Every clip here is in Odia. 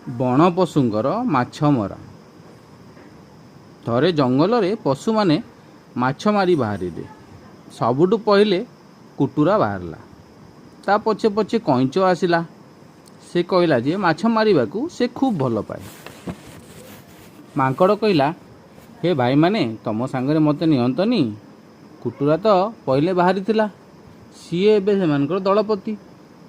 ବଣ ପଶୁଙ୍କର ମାଛ ମରା। ଥରେ ଜଙ୍ଗଲରେ ପଶୁମାନେ ମାଛ ମାରି ବାହାରିଲେ। ସବୁଠୁ ପहिले କୁଟୁରା ବାହାରିଲା। ତା ପଛେ ପଛେ କଇଁଚ ଆସିଲା। ସେ କହିଲା ଯେ ମାଛ ମାରିବାକୁ ସେ ଖୁବ୍ ଭଲ ପାଏ। ମାଙ୍କଡ଼ କହିଲା, ହେ ଭାଇମାନେ, ତମ ସାଙ୍ଗରେ ମୋତେ ନିଅନ୍ତନି। କୁଟୁରା ତ ପहिले ବାହାରିଥିଲା, ସିଏ ଏବେ ସେମାନଙ୍କର ଦଳପତି।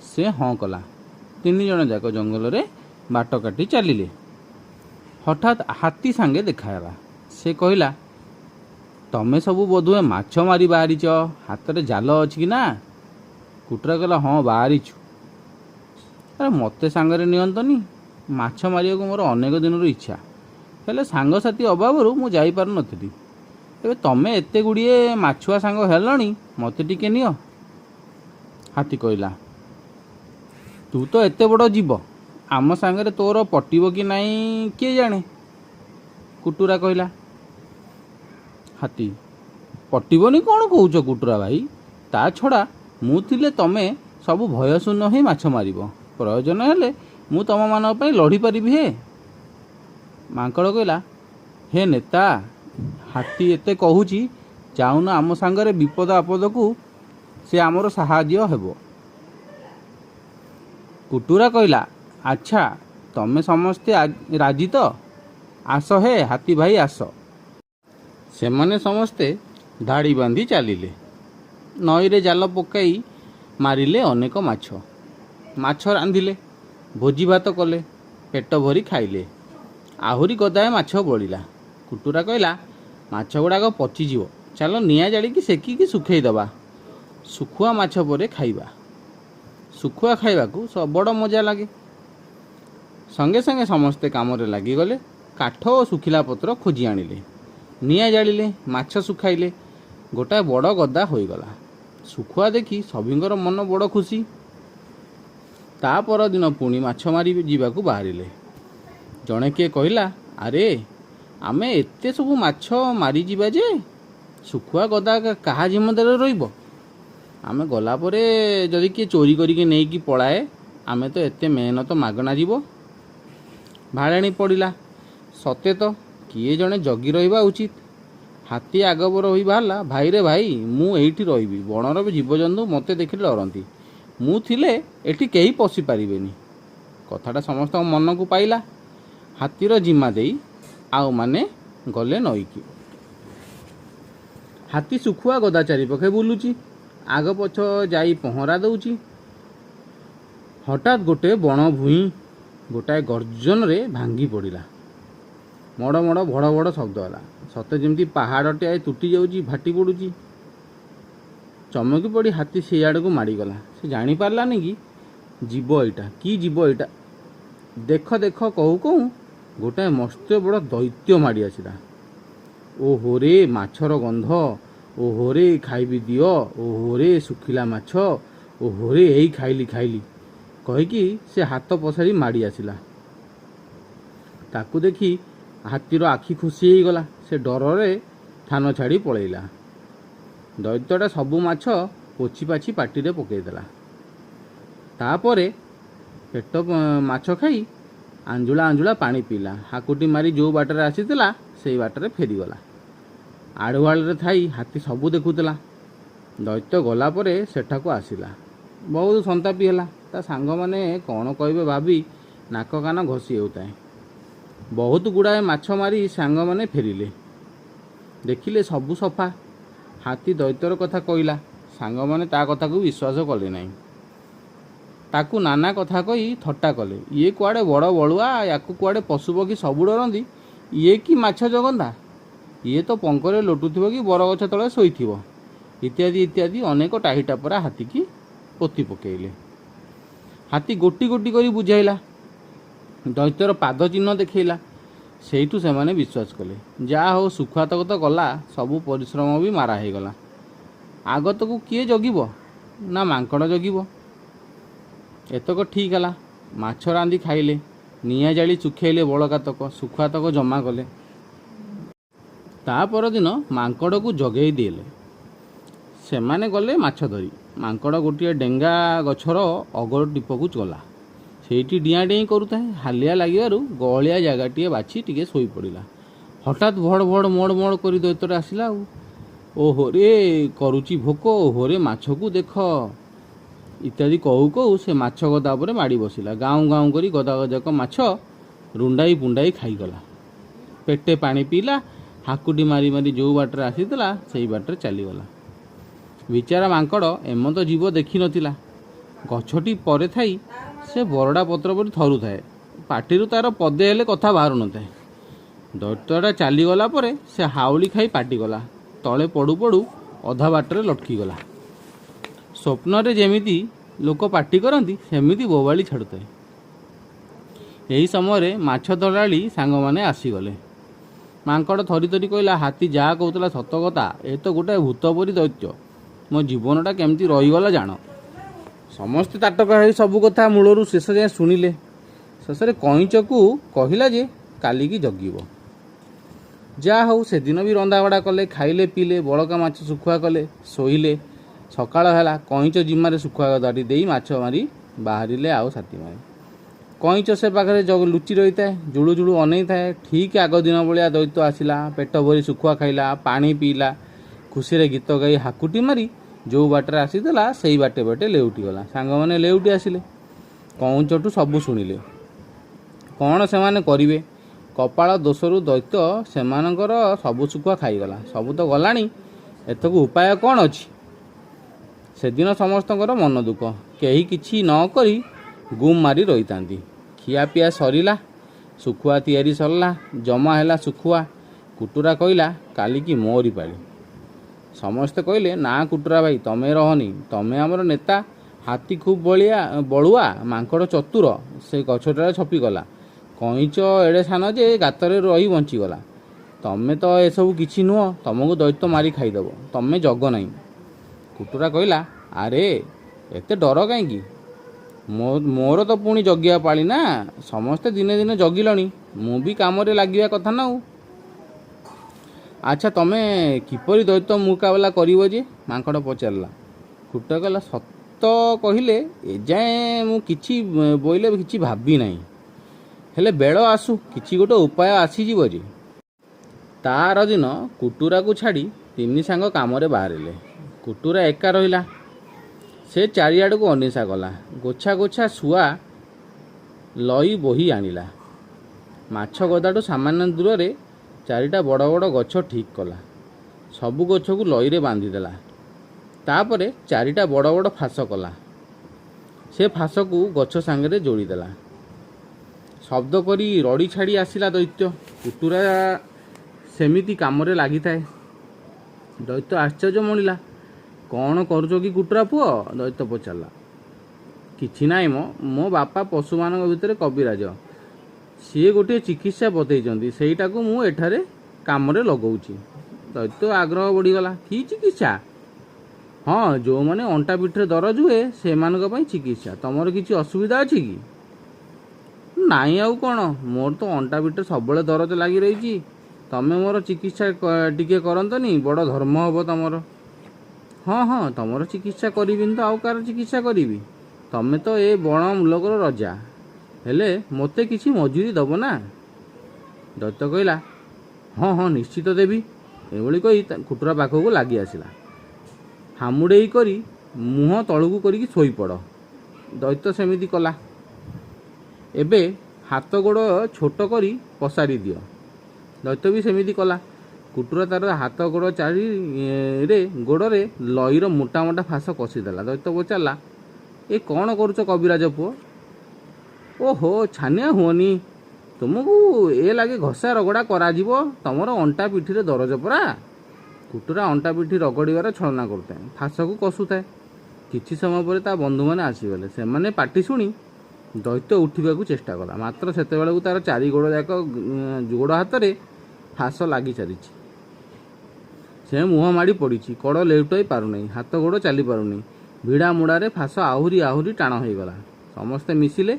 ସେ ହଁ କଲା। ତିନି ଜଣ ଯାକ ଜଙ୍ଗଲରେ ବାଟ କାଟି ଚାଲିଲେ। ହଠାତ୍ ହାତୀ ସାଙ୍ଗେ ଦେଖାହେଲା। ସେ କହିଲା, ତମେ ସବୁ ବୋଧହୁଏ ମାଛ ମାରି ବାହାରିଛ, ହାତରେ ଜାଲ ଅଛି କି ନା? କୁଟୁରା କହିଲା, ହଁ ବାହାରିଛୁ। ଆରେ ମୋତେ ସାଙ୍ଗରେ ନିଅନ୍ତନି। ମାଛ ମାରିବାକୁ ମୋର ଅନେକ ଦିନରୁ ଇଚ୍ଛା, ହେଲେ ସାଙ୍ଗସାଥି ଅଭାବରୁ ମୁଁ ଯାଇପାରୁନଥିଲି। ଏବେ ତମେ ଏତେ ଗୁଡ଼ିଏ ମାଛୁଆ ସାଙ୍ଗ ହେଲଣି, ମୋତେ ଟିକେ ନିଅ। ହାତୀ କହିଲା, ତୁ ତ ଏତେ ବଡ଼ ଜୀବ, ଆମ ସାଙ୍ଗରେ ତୋର ପଟିବ କି ନାହିଁ କିଏ ଜାଣେ? କୁଟୁରା କହିଲା। ହାତୀ, ପଟିବନି କ'ଣ କହୁଛ କୁଟୁରା ଭାଇ? ତା ଛଡ଼ା ମୁଁ ଥିଲେ ତମେ ସବୁ ଭୟଶୂନ୍ୟ ହୋଇ ମାଛ ମାରିବ। ପ୍ରୟୋଜନ ହେଲେ ମୁଁ ତମମାନଙ୍କ ପାଇଁ ଲଢ଼ିପାରିବି। ହେ ମାଙ୍କଡ଼ କହିଲା, ହେ ନେତା, ହାତୀ ଏତେ କହୁଛି, ଚାହୁଁନ ଆମ ସାଙ୍ଗରେ ବିପଦ ଆପଦକୁ ସେ ଆମର ସାହାଯ୍ୟ ହେବ। କୁଟୁରା କହିଲା, ଆଚ୍ଛା, ତମେ ସମସ୍ତେ ରାଜି ତ? ଆସ ହେ ହାତୀ ଭାଇ ଆସ। ସେମାନେ ସମସ୍ତେ ଧାଡ଼ି ବାନ୍ଧି ଚାଲିଲେ। ନଈରେ ଜାଲ ପକାଇ ମାରିଲେ ଅନେକ ମାଛ। ମାଛ ରାନ୍ଧିଲେ, ଭୋଜି ଭାତ କଲେ, ପେଟ ଭରି ଖାଇଲେ। ଆହୁରି ଗଦାଏ ମାଛ ବଳିଲା। କୁଟୁରା କହିଲା, ମାଛ ଗୁଡ଼ାକ ପଚିଯିବ, ଚାଲ ନିଆଁ ଜାଳିକି ସେକିକି ଶୁଖେଇଦେବା। ଶୁଖୁଆ ମାଛ ପରେ ଖାଇବା। ଶୁଖୁଆ ଖାଇବାକୁ ବଡ଼ ମଜା ଲାଗେ। ସଙ୍ଗେ ସଙ୍ଗେ ସମସ୍ତେ କାମରେ ଲାଗିଗଲେ। କାଠ ଓ ଶୁଖିଲା ପତ୍ର ଖୋଜି ଆଣିଲେ। ନିଆଁ ଜାଳିଲେ, ମାଛ ଶୁଖାଇଲେ। ଗୋଟାଏ ବଡ଼ ଗଦା ହୋଇଗଲା। ଶୁଖୁଆ ଦେଖି ସଭିଙ୍କର ମନ ବଡ଼ ଖୁସି। ତା ପରଦିନ ପୁଣି ମାଛ ମାରି ଯିବାକୁ ବାହାରିଲେ। ଜଣେ କିଏ କହିଲା, ଆରେ ଆମେ ଏତେ ସବୁ ମାଛ ମାରିଯିବା ଯେ ଶୁଖୁଆ ଗଦା କାହା ଜିମ୍ମଦାରୀରେ ରହିବ? ଆମେ ଗଲା ପରେ ଯଦି କିଏ ଚୋରି କରିକି ନେଇକି ପଳାଏ, ଆମେ ତ ଏତେ ମେହନତ ମାଗଣା ଯିବ। ଭାଳେଣି ପଡ଼ିଲା। ସତେ ତ, କିଏ ଜଣେ ଜଗି ରହିବା ଉଚିତ। ହାତୀ ଆଗବର ହୋଇ ବାହାରିଲା, ଭାଇରେ ଭାଇ, ମୁଁ ଏଇଠି ରହିବି। ବଣର ଜୀବଜନ୍ତୁ ମୋତେ ଦେଖିଲେ ଡରନ୍ତି। ମୁଁ ଥିଲେ ଏଠି କେହି ପଶି ପାରିବେନି। କଥାଟା ସମସ୍ତଙ୍କ ମନକୁ ପାଇଲା। ହାତୀର ଜିମା ଦେଇ ଆଉ ମାନେ ଗଲେ ନଈକି। ହାତୀ ଶୁଖୁଆ ଗଦା ଚାରିପାଖେ ବୁଲୁଛି, ଆଗ ପଛ ଯାଇ ପହଁରା ଦେଉଛି। ହଠାତ୍ ଗୋଟେ ବଣ ଭୂଇଁ ଗୋଟାଏ ଗର୍ଜନରେ ଭାଙ୍ଗି ପଡ଼ିଲା। ମଡ଼ ମଡ଼ ଭଡ଼ ଭଡ଼ ଶବ୍ଦ ହେଲା। ସତେ ଯେମିତି ପାହାଡ଼ଟିଏ ତୁଟି ଯାଉଛି, ଫାଟି ପଡ଼ୁଛି। ଚମକି ପଡ଼ି ହାତୀ ସେଇଆଡ଼କୁ ମାଡ଼ିଗଲା। ସେ ଜାଣିପାରିଲାନି କି ଜୀବ ଏଇଟା, କି ଜୀବ ଏଇଟା। ଦେଖ ଦେଖ କହୁ କହୁ ଗୋଟାଏ ମସ୍ତ ବଡ଼ ଦୈତ୍ୟ ମାଡ଼ି ଆସିଲା। ଓହୋରେ ମାଛର ଗନ୍ଧ, ଓହୋରେ ଖାଇବି ଦିଅ, ଓହୋରେ ଶୁଖିଲା ମାଛ, ଓହୋରେ ଏଇ ଖାଇଲି ଖାଇଲି କହିକି ସେ ହାତ ପସାରି ମାଡ଼ି ଆସିଲା। ତାକୁ ଦେଖି ହାତୀର ଆଖି ଖୁସି ହେଇଗଲା। ସେ ଡରରେ ଥାନ ଛାଡ଼ି ପଳେଇଲା। ଦୈତ୍ୟଟା ସବୁ ମାଛ ପୋଛି ପାଛି ପାଟିରେ ପକାଇଦେଲା। ତାପରେ ପେଟ ମାଛ ଖାଇ ଆଞ୍ଜୁଳା ଆଞ୍ଜୁଳା ପାଣି ପିଇଲା। ହାକୁଟି ମାରି ଯେଉଁ ବାଟରେ ଆସିଥିଲା ସେଇ ବାଟରେ ଫେରିଗଲା। ଆଢ଼ୁଆଳରେ ଥାଇ ହାତୀ ସବୁ ଦେଖୁଥିଲା। ଦୈତ୍ୟ ଗଲା ପରେ ସେଠାକୁ ଆସିଲା। ବହୁତ ସନ୍ତାପି ହେଲା। ତା ସାଙ୍ଗମାନେ କ'ଣ କହିବେ ଭାବି ନାକ କାନ ଘଷି ହେଉଥାଏ। ବହୁତ ଗୁଡ଼ାଏ ମାଛ ମାରି ସାଙ୍ଗମାନେ ଫେରିଲେ। ଦେଖିଲେ ସବୁ ସଫା। ହାତୀ ଦୈତ୍ୟର କଥା କହିଲା। ସାଙ୍ଗମାନେ ତା କଥାକୁ ବିଶ୍ୱାସ କଲେ ନାହିଁ। ତାକୁ ନାନା କଥା କହି ଥଟ୍ଟା କଲେ। ଇଏ କୁଆଡ଼େ ବଡ଼ ବଳୁଆ, ୟାକୁ କୁଆଡ଼େ ପଶୁପକ୍ଷୀ ସବୁ ଡରନ୍ତି। ଇଏ କି ମାଛ ଜଗନ୍ତା, ଇଏ ତ ପଙ୍କରେ ଲୋଟୁଥିବ କି ବରଗଛ ତଳେ ଶୋଇଥିବ, ଇତ୍ୟାଦି ଇତ୍ୟାଦି ଅନେକ ଟାହି ଟାପରା ହାତୀକି ପୋତି ପକାଇଲେ। ହାତୀ ଗୋଟି ଗୋଟି କରି ବୁଝାଇଲା, ଦୈତ୍ୟର ପାଦ ଚିହ୍ନ ଦେଖାଇଲା। ସେଇଠୁ ସେମାନେ ବିଶ୍ୱାସ କଲେ। ଯାହା ହଉ, ଶୁଖୁଆତକ ତ ଗଲା, ସବୁ ପରିଶ୍ରମ ବି ମାରା ହେଇଗଲା। ଆଗତକୁ କିଏ ଜଗିବ? ନା ମାଙ୍କଡ଼ ଜଗିବ। ଏତକ ଠିକ୍ ହେଲା। ମାଛ ରାନ୍ଧି ଖାଇଲେ, ନିଆଁ ଜାଳି ଶୁଖେଇଲେ ବଳକାତକ, ଶୁଖୁଆତକ ଜମା କଲେ। ତା ପରଦିନ ମାଙ୍କଡ଼କୁ ଜଗେଇ ଦେଲେ। ସେମାନେ ଗଲେ ମାଛ ଧରି। ମାଙ୍କଡ଼ ଗୋଟିଏ ଡେଙ୍ଗା ଗଛର ଅଗର ଟିପକୁ ଗଲା। ସେଇଠି ଡିଆଁ ଡେଇଁ କରୁଥାଏ। ହାଲିଆ ଲାଗିବାରୁ ଗହଳିଆ ଜାଗାଟିଏ ବାଛି ଟିକେ ଶୋଇପଡ଼ିଲା। ହଠାତ୍ ଭଡ଼ ଭଡ଼ ମଡ଼ ମଡ଼ କରି ଦୈତ୍ୟଟା ଆସିଲା। ଆଉ ଓହୋରେ କରୁଛି ଭୋକ, ଓହୋରେ ମାଛକୁ ଦେଖ ଇତ୍ୟାଦି କହୁ କହୁ ସେ ମାଛ ଗଦା ଉପରେ ମାଡ଼ି ବସିଲା। ଗାଉଁ ଗାଉଁ କରି ଗଦା ଗଦାକ ମାଛ ରୁଣ୍ଡାଇ ପୁଣ୍ଡାଇ ଖାଇଗଲା। ପେଟେ ପାଣି ପିଇଲା। ହାକୁଟି ମାରି ମାରି ଯେଉଁ ବାଟରେ ଆସିଥିଲା ସେଇ ବାଟରେ ଚାଲିଗଲା। ବିଚାରା ମାଙ୍କଡ଼ ଏମନ୍ତ ଜୀବ ଦେଖିନଥିଲା। ଗଛଟି ପରେ ଥାଇ ସେ ବରଡ଼ା ପତ୍ର ପରି ଥରୁଥାଏ। ପାଟିରୁ ତାର ପଦେ ହେଲେ କଥା ବାହାରୁ ନଥାଏ। ଦୈତ୍ୟଟା ଚାଲିଗଲା ପରେ ସେ ହାଉଳି ଖାଇ ପାଟିଗଲା। ତଳେ ପଡ଼ୁ ପଡ଼ୁ ଅଧା ବାଟରେ ଲଟକିଗଲା। ସ୍ୱପ୍ନରେ ଯେମିତି ଲୋକ ପାଟି କରନ୍ତି ସେମିତି ବୋବାଳି ଛାଡ଼ୁଥାଏ। ଏହି ସମୟରେ ମାଛ ଧରାଳି ସାଙ୍ଗମାନେ ଆସିଗଲେ। ମାଙ୍କଡ଼ ଥରି ଥରି କହିଲା, ହାତୀ ଯାହା କହୁଥିଲା ସତ କଥା, ଏ ତ ଗୋଟାଏ ଭୂତ ପରି ଦୈତ୍ୟ। ମୋ ଜୀବନଟା କେମିତି ରହିଗଲା ଜାଣ। ସମସ୍ତେ ତାଟକ ହେଇ ସବୁ କଥା ମୂଳରୁ ଶେଷ ଯାଏଁ ଶୁଣିଲେ। ଶେଷରେ କଇଁଚକୁ କହିଲା ଯେ କାଲିକି ଜଗିବ। ଯାହା ହଉ ସେଦିନ ବି ରନ୍ଧାବଢ଼ା କଲେ, ଖାଇଲେ ପିଇଲେ, ବଳକା ମାଛ ଶୁଖୁଆ କଲେ, ଶୋଇଲେ। ସକାଳ ହେଲା। କଇଁଚ ଜିମାରେ ଶୁଖୁଆ ଗଦାଟି ଦେଇ ମାଛ ମାରି ବାହାରିଲେ ଆଉ ସାଥୀମାନେ। କଇଁଚ ସେ ପାଖରେ ଲୁଚି ରହିଥାଏ, ଜୁଳୁ ଜୁଳୁ ଅନେଇଥାଏ। ଠିକ୍ ଆଗ ଦିନ ଭଳିଆ ଦୈତ୍ୟ ଆସିଲା, ପେଟ ଭରି ଶୁଖୁଆ ଖାଇଲା, ପାଣି ପିଇଲା, ଖୁସିରେ ଗୀତ ଗାଇ ହାକୁଟି ମାରି ଯେଉଁ ବାଟରେ ଆସିଥିଲା ସେଇ ବାଟେ ବାଟେ ଲେଉଟିଗଲା। ସାଙ୍ଗମାନେ ଲେଉଟି ଆସିଲେ। କଇଁଚଠୁ ସବୁ ଶୁଣିଲେ। କ'ଣ ସେମାନେ କରିବେ? କପାଳ ଦୋଷରୁ ଦୈତ୍ୟ ସେମାନଙ୍କର ସବୁ ଶୁଖୁଆ ଖାଇଗଲା। ସବୁ ତ ଗଲାଣି, ଏଥକୁ ଉପାୟ କ'ଣ ଅଛି? ସେଦିନ ସମସ୍ତଙ୍କର ମନ ଦୁଃଖ। କେହି କିଛି ନ କରି ଗୁମ୍ ମାରି ରହିଥାନ୍ତି। ଖିଆପିଆ ସରିଲା, ଶୁଖୁଆ ତିଆରି ସରିଲା, ଜମା ହେଲା ଶୁଖୁଆ। କୁଟୁରା କହିଲା, କାଲିକି ମୋରି ପାଳି। ସମସ୍ତେ କହିଲେ, ନା କୁଟୁରା ଭାଇ, ତମେ ରହନି, ତମେ ଆମର ନେତା। ହାତୀ ଖୁବ୍ ବଳୁଆ, ମାଙ୍କଡ଼ ଚତୁର, ସେ ଗଛଟାରେ ଛପିଗଲା। କଇଁଚ ଏଡ଼େ ସାନ ଯେ ଗାତରେ ରହି ବଞ୍ଚିଗଲା। ତମେ ତ ଏସବୁ କିଛି ନୁହଁ, ତମକୁ ଦୈତ୍ୟ ମାରି ଖାଇଦେବ, ତମେ ଜଗ ନାହିଁ। କୁଟୁରା କହିଲା, ଆରେ ଏତେ ଡର କାହିଁକି? ମୋର ତ ପୁଣି ଜଗିବା ପାଳି ନା। ସମସ୍ତେ ଦିନେ ଦିନେ ଜଗିଲଣି, ମୁଁ ବି କାମରେ ଲାଗିବା କଥା ନା। ଆଉ ଆଚ୍ଛା, ତମେ କିପରି ଦୈତ୍ୟ ମୁକାବିଲା କରିବ ଯେ? ମାଙ୍କଡ଼ ପଚାରିଲା। କୁଟୁରା କହିଲା, ସତ କହିଲେ ଏଯାଏଁ ମୁଁ କିଛି ବୋଇଲେ କିଛି ଭାବି ନାହିଁ। ହେଲେ ବେଳ ଆସୁ, କିଛି ଗୋଟେ ଉପାୟ ଆସିଯିବ ଯେ। ତାର ଦିନ କୁଟୁରାକୁ ଛାଡ଼ି ତିନି ସାଙ୍ଗ କାମରେ ବାହାରିଲେ। କୁଟୁରା ଏକା ରହିଲା। ସେ ଚାରିଆଡ଼କୁ ଅନିଶା କଲା। ଗୋଛା ଗୋଛା ଶୁଆ ଲଇ ବୋହି ଆଣିଲା। ମାଛ ଗଦାଠୁ ସାମାନ୍ୟ ଦୂରରେ ଚାରିଟା ବଡ଼ ବଡ଼ ଗଛ ଠିକ୍ କଲା। ସବୁ ଗଛକୁ ଲଇରେ ବାନ୍ଧିଦେଲା। ତାପରେ ଚାରିଟା ବଡ଼ ବଡ଼ ଫାଶ କଲା। ସେ ଫାଶକୁ ଗଛ ସାଙ୍ଗରେ ଯୋଡ଼ିଦେଲା। ଶବ୍ଦ କରି ରଡ଼ି ଛାଡ଼ି ଆସିଲା ଦୈତ୍ୟ। କୁଟୁରା ସେମିତି କାମରେ ଲାଗିଥାଏ। ଦୈତ୍ୟ ଆଶ୍ଚର୍ଯ୍ୟ ମଣିଲା। କ'ଣ କରୁଛ କି କୁଟୁରା ପୁଅ? ଦୈତ୍ୟ ପଚାରିଲା। କିଛି ନାହିଁ ମୋ ବାପା ପଶୁମାନଙ୍କ ଭିତରେ କବିରାଜ। ସିଏ ଗୋଟିଏ ଚିକିତ୍ସା ବତେଇଛନ୍ତି, ସେଇଟାକୁ ମୁଁ ଏଠାରେ କାମରେ ଲଗାଉଛି। ଦୈତ୍ୟ ଆଗ୍ରହ ବଢ଼ିଗଲା। କି ଚିକିତ୍ସା? ହଁ, ଯେଉଁମାନେ ଅଣ୍ଟା ପିଠିରେ ଦରଜ ହୁଏ ସେମାନଙ୍କ ପାଇଁ ଚିକିତ୍ସା। ତମର କିଛି ଅସୁବିଧା ଅଛି କି? ନାଇଁ ଆଉ କ'ଣ, ମୋର ତ ଅଣ୍ଟା ପିଠିରେ ସବୁବେଳେ ଦରଜ ଲାଗି ରହିଛି। ତମେ ମୋର ଚିକିତ୍ସା ଟିକେ କରନ୍ତନି, ବଡ଼ ଧର୍ମ ହେବ ତମର। ହଁ ହଁ, ତମର ଚିକିତ୍ସା କରିବିନି ତ ଆଉ କାହାର ଚିକିତ୍ସା କରିବି? ତମେ ତ ଏ ବଣ ମୂଲକର ରଜା, ହେଲେ ମୋତେ କିଛି ମଜୁରୀ ଦେବ ନା? ଦୈତ୍ୟ କହିଲା, ହଁ ହଁ, ନିଶ୍ଚିତ ଦେବି। ଏଭଳି କହି କୁଟୁରା ପାଖକୁ ଲାଗି ଆସିଲା। ହାମୁଡ଼େଇ କରି ମୁହଁ ତଳକୁ କରିକି ଶୋଇପଡ଼। ଦୈତ୍ୟ ସେମିତି କଲା। ଏବେ ହାତ ଗୋଡ଼ ଛୋଟ କରି ପସାରି ଦିଅ। ଦୈତ୍ୟ ବି ସେମିତି କଲା। କୁଟୁରା ତାର ହାତ ଗୋଡ଼ ଚାରିରେ ଗୋଡ଼ରେ ଲଇର ମୋଟା ମୋଟା ଫାଶ କଷିଦେଲା। ଦୈତ୍ୟ ପଚାରିଲା, ଏ କ'ଣ କରୁଛ କବିରାଜ ପୁଅ? ଓହୋ, ଛାନିଆ ହୁଅନି, ତୁମକୁ ଏ ଲାଗି ଘଷା ରଗଡ଼ା କରାଯିବ। ତମର ଅଣ୍ଟା ପିଠିରେ ଦରଜ ପରା। କୁଟୁରା ଅଣ୍ଟା ପିଠି ରଗଡ଼ିବାର ଛଳନା କରୁଥାଏ, ଫାଶକୁ କଷୁଥାଏ। କିଛି ସମୟ ପରେ ତା ବନ୍ଧୁମାନେ ଆସିଗଲେ। ସେମାନେ ପାଟି ଶୁଣି ଦୈତ୍ୟ ଉଠିବାକୁ ଚେଷ୍ଟା କଲା, ମାତ୍ର ସେତେବେଳକୁ ତାର ଚାରି ଗୋଡ଼ ଯାକ ଗୋଡ଼ ହାତରେ ଫାଶ ଲାଗି ସାରିଛି। ସେ ମୁହଁ ମାଡ଼ି ପଡ଼ିଛି, କଡ଼ ଲେଉଟାଇ ପାରୁନାହିଁ, ହାତ ଗୋଡ଼ ଚାଲି ପାରୁନି। ଭିଡ଼ା ମୁଡ଼ାରେ ଫାଶ ଆହୁରି ଆହୁରି ଟାଣ ହୋଇଗଲା। ସମସ୍ତେ ମିଶିଲେ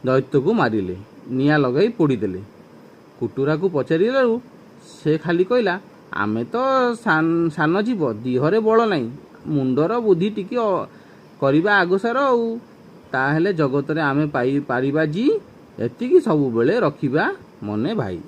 ଦୈତ୍ୟକୁ ମାରିଲେ, ନିଆଁ ଲଗାଇ ପୋଡ଼ିଦେଲେ। କୁଟୁରାକୁ ପଚାରିଲାରୁ ସେ ଖାଲି କହିଲା, ଆମେ ତ ସାନ ଜୀବ, ଦିହରେ ବଳ ନାହିଁ, ମୁଣ୍ଡର ବୁଦ୍ଧି ଟିକେ କରିବା ଆଗସାର ଆଉ। ତାହେଲେ ଜଗତରେ ଆମେ ପାଇ ପାରିବା ଜି। ଏତିକି ସବୁବେଳେ ରଖିବା ମନେ ଭାଇ।